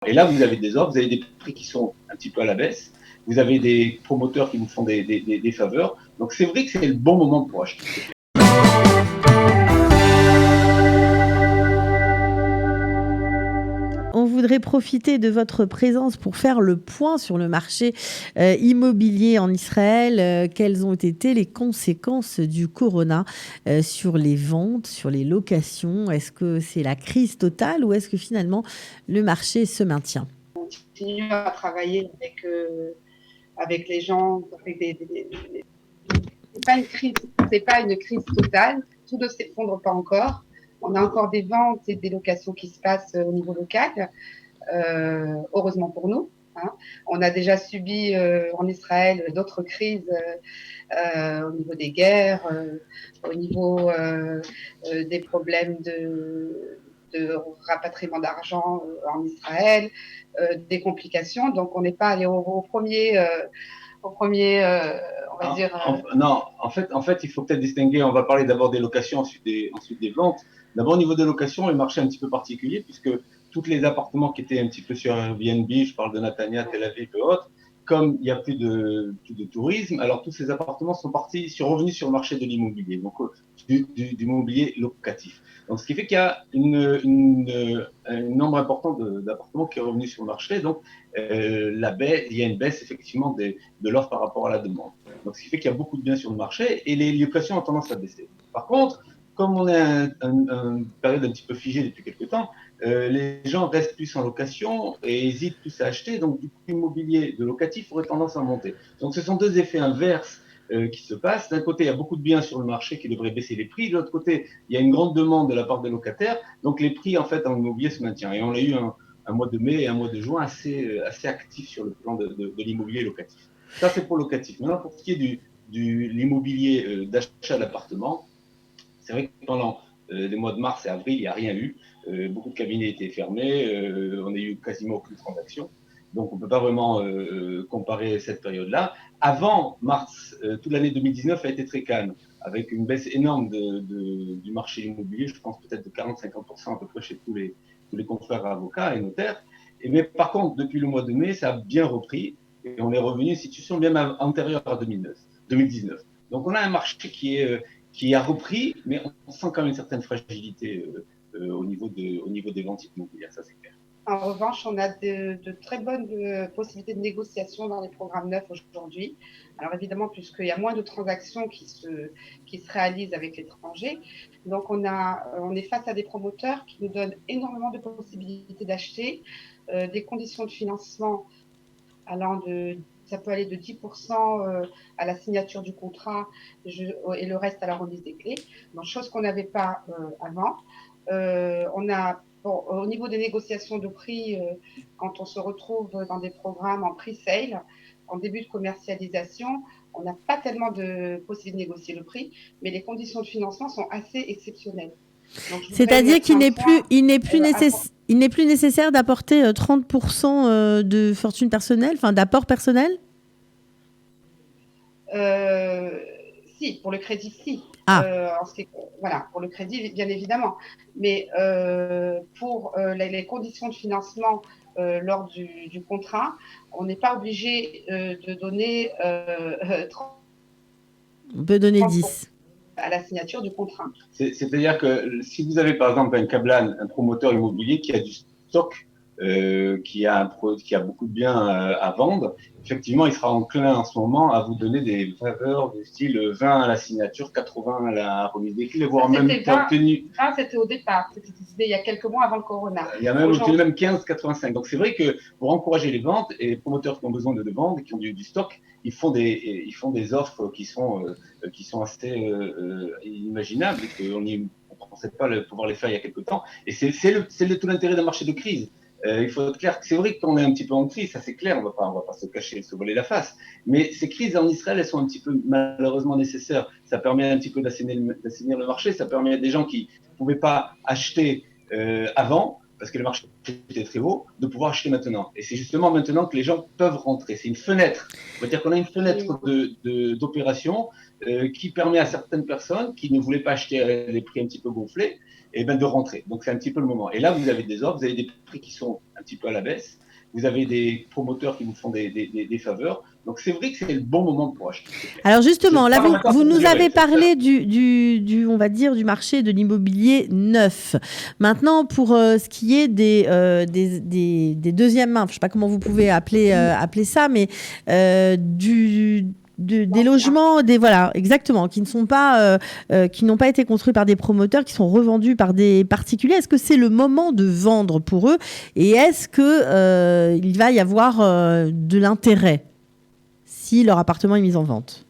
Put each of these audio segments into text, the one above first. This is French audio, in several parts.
Et là, vous avez des offres, vous avez des prix qui sont un petit peu à la baisse, vous avez des promoteurs qui vous font des faveurs. Donc c'est vrai que c'est le bon moment pour acheter. On voudrait profiter de votre présence pour faire le point sur le marché immobilier en Israël. Quelles ont été les conséquences du corona sur les ventes, sur les locations? Est-ce que c'est la crise totale ou est-ce que finalement le marché se maintient? On continue à travailler avec les gens. C'est pas une crise totale. Tout ne s'effondre pas encore. On a encore des ventes et des locations qui se passent au niveau local, heureusement pour nous. Hein. On a déjà subi en Israël d'autres crises au niveau des guerres, au niveau des problèmes de rapatriement d'argent en Israël, des complications. Donc on n'est pas allé au premier, on va dire. Non, en fait, il faut peut-être distinguer. On va parler d'abord des locations, ensuite des ventes. D'abord, au niveau des locations, le marché est un petit peu particulier puisque tous les appartements qui étaient un petit peu sur Airbnb, je parle de Netanya, Tel Aviv et autres, comme il n'y a plus de tourisme, alors tous ces appartements sont revenus sur le marché de l'immobilier, donc du mobilier locatif. Donc, ce qui fait qu'il y a un nombre important d'appartements qui est revenu sur le marché. Donc, il y a une baisse effectivement de l'offre par rapport à la demande. Donc, ce qui fait qu'il y a beaucoup de biens sur le marché et les locations ont tendance à baisser. Par contre, comme on est une période un petit peu figée depuis quelques temps, les gens restent plus en location et hésitent plus à acheter. Donc, du coup, l'immobilier de locatif aurait tendance à monter. Donc, ce sont deux effets inverses qui se passent. D'un côté, il y a beaucoup de biens sur le marché qui devraient baisser les prix. De l'autre côté, il y a une grande demande de la part des locataires. Donc, les prix, en fait, en immobilier se maintiennent. Et on a eu un mois de mai et un mois de juin assez actifs sur le plan de l'immobilier locatif. Ça, c'est pour locatif. Maintenant, pour ce qui est de l'immobilier d'achat d'appartements, c'est vrai que pendant les mois de mars et avril, il n'y a rien eu. Beaucoup de cabinets étaient fermés. On n'a eu quasiment aucune transaction. Donc, on ne peut pas vraiment comparer cette période-là. Avant mars, toute l'année 2019 a été très calme, avec une baisse énorme du marché immobilier, je pense peut-être de 40-50% à peu près chez tous les confrères avocats et notaires. Mais par contre, depuis le mois de mai, ça a bien repris et on est revenu à une situation bien antérieure à 2019. Donc, on a un marché qui a repris, mais on sent quand même une certaine fragilité au niveau des ventes immobilières, ça c'est clair. En revanche, on a de très bonnes possibilités de négociation dans les programmes neufs aujourd'hui. Alors évidemment, puisqu'il y a moins de transactions qui se réalisent avec l'étranger, donc on est face à des promoteurs qui nous donnent énormément de possibilités d'acheter, des conditions de financement allant ça peut aller de 10% à la signature du contrat et le reste à la remise des clés. Donc, chose qu'on n'avait pas avant. Au niveau des négociations de prix, quand on se retrouve dans des programmes en pre-sale, en début de commercialisation, on n'a pas tellement de possibilité de négocier le prix, mais les conditions de financement sont assez exceptionnelles. C'est-à-dire qu'il n'est plus nécessaire d'apporter 30% de fortune personnelle, enfin d'apport personnel? Si, pour le crédit, si. Ah. Voilà, pour le crédit, bien évidemment. Mais pour les conditions de financement lors du contrat, on n'est pas obligé de donner 30%. On peut donner 10. À la signature du contrat. C'est-à-dire que si vous avez par exemple un Kablan, un promoteur immobilier qui a du stock, qui a beaucoup de biens à vendre, effectivement, il sera enclin en ce moment à vous donner des faveurs du style 20 à la signature, 80 à la remise des clés, voire même obtenu. 20, c'était au départ, c'était décidé il y a quelques mois avant le corona. Il y a même obtenu même 15, 85. Donc c'est vrai que pour encourager les ventes, et les promoteurs qui ont besoin de vendre, qui ont du stock, ils font des offres qui sont assez inimaginables et qu'on ne pensait pas pouvoir les faire il y a quelque temps. Et c'est tout l'intérêt d'un marché de crise. Il faut être clair que c'est vrai qu'on est un petit peu en crise, ça c'est clair, on va pas se cacher, se voiler la face. Mais ces crises en Israël, elles sont un petit peu malheureusement nécessaires. Ça permet un petit peu d'assainir le marché, ça permet à des gens qui ne pouvaient pas acheter avant, parce que le marché était très haut, de pouvoir acheter maintenant. Et c'est justement maintenant que les gens peuvent rentrer. C'est une fenêtre. On va dire qu'on a une fenêtre d'opération qui permet à certaines personnes qui ne voulaient pas acheter à les prix un petit peu gonflés, et ben de rentrer. Donc c'est un petit peu le moment. Et là, vous avez des offres, vous avez des prix qui sont un petit peu à la baisse, vous avez des promoteurs qui vous font des faveurs. Donc c'est vrai que c'est le bon moment pour acheter. Alors justement, là, vous nous durer, avez parlé on va dire, du marché de l'immobilier neuf. Maintenant, pour ce qui est des deuxièmes mains, je ne sais pas comment vous pouvez appeler ça, mais des logements, voilà, exactement, qui n'ont pas été construits par des promoteurs, qui sont revendus par des particuliers. Est-ce que c'est le moment de vendre pour eux, et est-ce que il va y avoir de l'intérêt si leur appartement est mis en vente?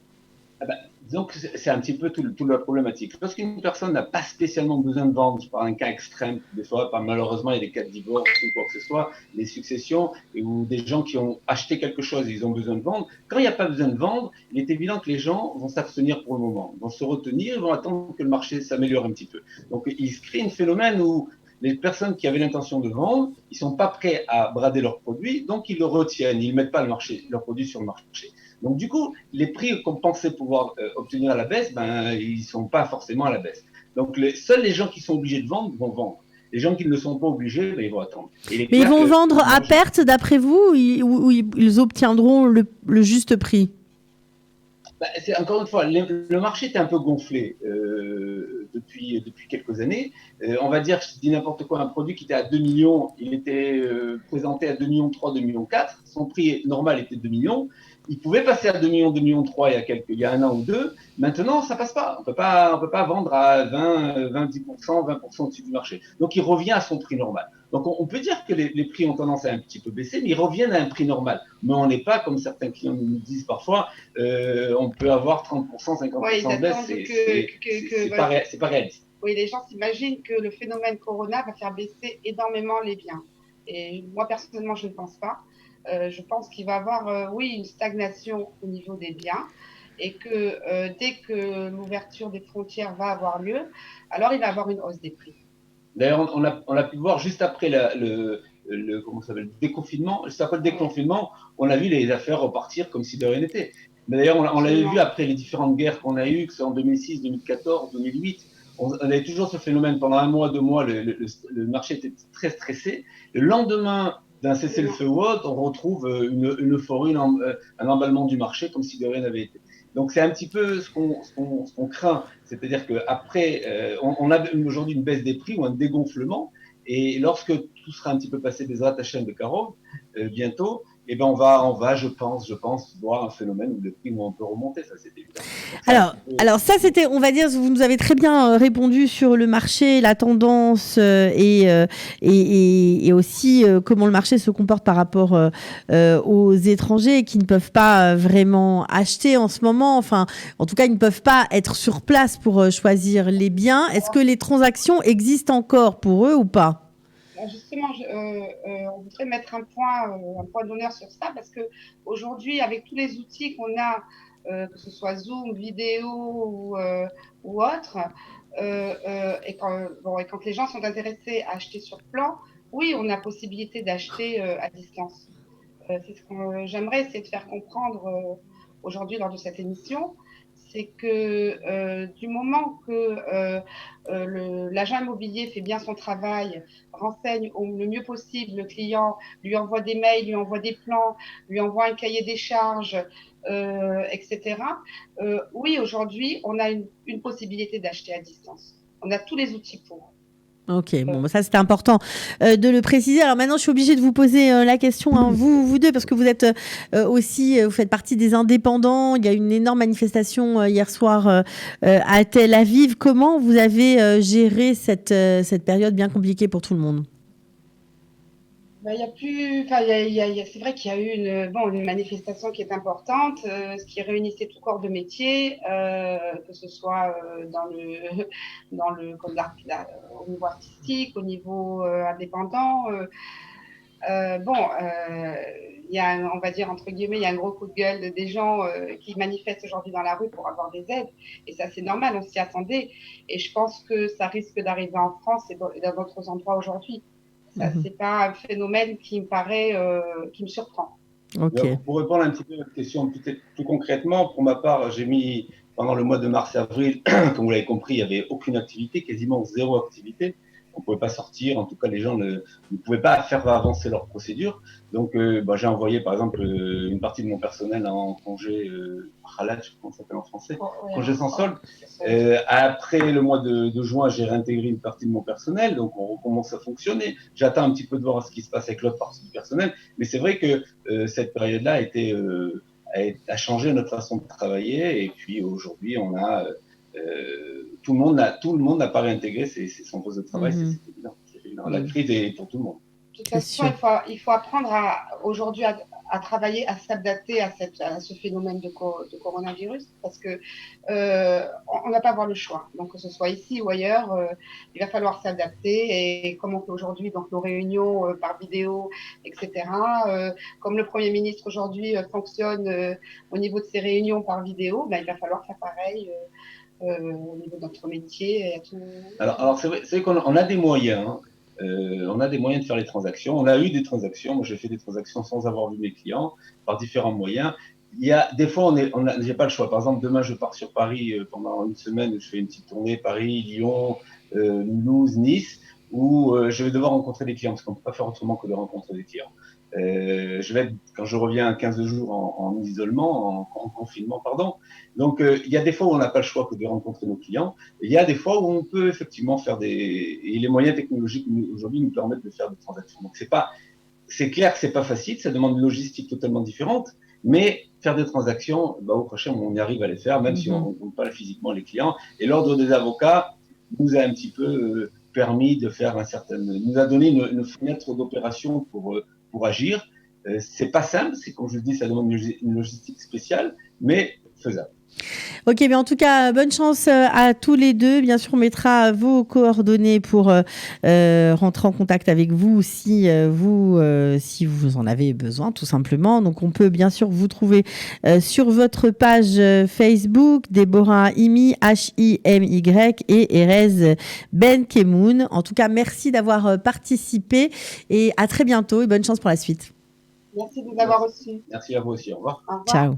Disons que c'est un petit peu toute la problématique. Lorsqu'une personne n'a pas spécialement besoin de vendre, je parle d'un cas extrême, des fois, malheureusement, il y a des cas de divorce ou quoi que ce soit, les successions, ou des gens qui ont acheté quelque chose et ils ont besoin de vendre. Quand il n'y a pas besoin de vendre, il est évident que les gens vont s'abstenir pour le moment, vont se retenir, ils vont attendre que le marché s'améliore un petit peu. Donc, il se crée un phénomène où les personnes qui avaient l'intention de vendre, ils sont pas prêts à brader leurs produits, donc ils le retiennent, ils mettent pas leurs produits sur le marché. Donc du coup, les prix qu'on pensait pouvoir obtenir à la baisse, ben ils sont pas forcément à la baisse. Donc seuls les gens qui sont obligés de vendre vont vendre. Les gens qui ne le sont pas obligés, ben, ils vont attendre. Mais ils vont vendre à perte, d'après vous, ou ils obtiendront le juste prix? Encore une fois, le marché est un peu gonflé depuis quelques années. On va dire, je dis n'importe quoi, un produit qui était à 2 millions, il était présenté à 2 millions 3, 2 millions 4. Son prix normal était 2 millions. Il pouvait passer à 2 millions, 2 millions 3 il y a un an ou deux. Maintenant, ça passe pas. On peut pas vendre à 20, 10%, 20% au-dessus du marché. Donc, il revient à son prix normal. Donc, on peut dire que les prix ont tendance à un petit peu baisser, mais ils reviennent à un prix normal. Mais on n'est pas, comme certains clients nous disent parfois, on peut avoir 30%, 50% de baisse. C'est pas réaliste. Oui, les gens s'imaginent que le phénomène Corona va faire baisser énormément les biens. Et moi, personnellement, je ne pense pas. Je pense qu'il va y avoir, oui, une stagnation au niveau des biens, et que dès que l'ouverture des frontières va avoir lieu, alors il va y avoir une hausse des prix. D'ailleurs, on a pu voir juste après comment ça s'appelle, le déconfinement, juste après le déconfinement, on a vu les affaires repartir comme si de rien n'était. Mais d'ailleurs, on l'avait vu après les différentes guerres qu'on a eues, que ce soit en 2006, 2014, 2008. On avait toujours ce phénomène pendant un mois, 2 mois, le marché était très stressé. Le lendemain d'un cessez-le-feu ou autre, on retrouve une euphorie, un emballement du marché comme si de rien n'avait été. Donc c'est un petit peu ce qu'on craint, c'est-à-dire qu'après, on a aujourd'hui une baisse des prix ou un dégonflement, et lorsque tout sera un petit peu passé des Hashem de Karov, bientôt, eh ben on va, je pense, voir un phénomène où les prix vont un peu remonter, ça c'est évident. Alors ça c'était, on va dire, vous nous avez très bien répondu sur le marché, la tendance et aussi comment le marché se comporte par rapport aux étrangers qui ne peuvent pas vraiment acheter en ce moment. Enfin, en tout cas, ils ne peuvent pas être sur place pour choisir les biens. Est-ce que les transactions existent encore pour eux ou pas? Justement, on voudrait mettre un point d'honneur sur ça, parce que aujourd'hui, avec tous les outils qu'on a, que ce soit Zoom, vidéo ou autre, et quand les gens sont intéressés à acheter sur plan, oui, on a possibilité d'acheter à distance. C'est ce que j'aimerais essayer de faire comprendre aujourd'hui lors de cette émission. C'est que du moment que l'agent immobilier fait bien son travail, renseigne le mieux possible le client, lui envoie des mails, lui envoie des plans, lui envoie un cahier des charges, etc. Oui, aujourd'hui, on a une possibilité d'acheter à distance. On a tous les outils pour. Ok, bon, ça c'était important de le préciser. Alors maintenant, je suis obligée de vous poser la question, hein, vous deux, parce que vous êtes aussi, vous faites partie des indépendants. Il y a une énorme manifestation hier soir à Tel Aviv. Comment vous avez géré cette période bien compliquée pour tout le monde? Il y a plus, enfin, c'est vrai qu'il y a eu une manifestation qui est importante, ce qui réunissait tout corps de métier, que ce soit au niveau artistique, au niveau indépendant. Il y a, on va dire entre guillemets, il y a un gros coup de gueule des gens qui manifestent aujourd'hui dans la rue pour avoir des aides, et ça c'est normal, on s'y attendait, et je pense que ça risque d'arriver en France et dans d'autres endroits aujourd'hui. Ça, c'est pas un phénomène qui me paraît, qui me surprend. Ok. Pour répondre un petit peu à votre question, peut-être plus concrètement, pour ma part, j'ai mis pendant le mois de mars-avril, comme vous l'avez compris, il n'y avait aucune activité, quasiment zéro activité. On ne pouvait pas sortir, en tout cas les gens ne pouvaient pas faire avancer leur procédure. Donc j'ai envoyé par exemple une partie de mon personnel en congé halat, je sais pas comment ça s'appelle en français, congé sans solde. Après le mois de juin, j'ai réintégré une partie de mon personnel, donc on recommence à fonctionner. J'attends un petit peu de voir ce qui se passe avec l'autre partie du personnel, mais c'est vrai que cette période-là a changé notre façon de travailler, et puis aujourd'hui on a tout le monde n'a pas réintégré son poste de travail, c'est évident. La crise est pour tout le monde. De toute façon, il faut apprendre aujourd'hui à travailler, à s'adapter à ce phénomène de coronavirus, parce que on ne va pas avoir le choix. Donc, que ce soit ici ou ailleurs, il va falloir s'adapter. Et comme on fait aujourd'hui, donc nos réunions par vidéo, etc. Comme le Premier ministre aujourd'hui fonctionne au niveau de ses réunions par vidéo, il va falloir faire pareil. Au niveau de notre métier. Et tout. Alors c'est vrai qu'on a des moyens. Hein. On a des moyens de faire les transactions. On a eu des transactions. Moi, j'ai fait des transactions sans avoir vu mes clients par différents moyens. Il y a des fois, j'ai pas le choix. Par exemple, demain, je pars sur Paris pendant une semaine. Je fais une petite tournée Paris, Lyon, Toulouse, Nice, où je vais devoir rencontrer des clients parce qu'on peut pas faire autrement que de rencontrer des clients. Quand je reviens 15 jours en isolement, en confinement, pardon. Donc, il y a des fois où on n'a pas le choix que de rencontrer nos clients. Il y a des fois où on peut effectivement faire et les moyens technologiques aujourd'hui nous permettent de faire des transactions. Donc, c'est clair que c'est pas facile, ça demande une logistique totalement différente, mais faire des transactions, au prochain, on y arrive à les faire, même si on ne rencontre pas physiquement les clients. Et l'ordre des avocats nous a un petit peu permis de faire nous a donné une fenêtre d'opération pour agir. C'est pas simple, c'est comme je le dis, ça demande une logistique spéciale, mais faisable. Ok, mais en tout cas, bonne chance à tous les deux. Bien sûr, on mettra vos coordonnées pour rentrer en contact avec vous si vous en avez besoin, tout simplement. Donc, on peut bien sûr vous trouver sur votre page Facebook, Déborah Himy, Himy, et Erez Benkemoun. En tout cas, merci d'avoir participé et à très bientôt et bonne chance pour la suite. Merci de nous avoir reçus. Merci à vous aussi. Au revoir. Au revoir. Ciao.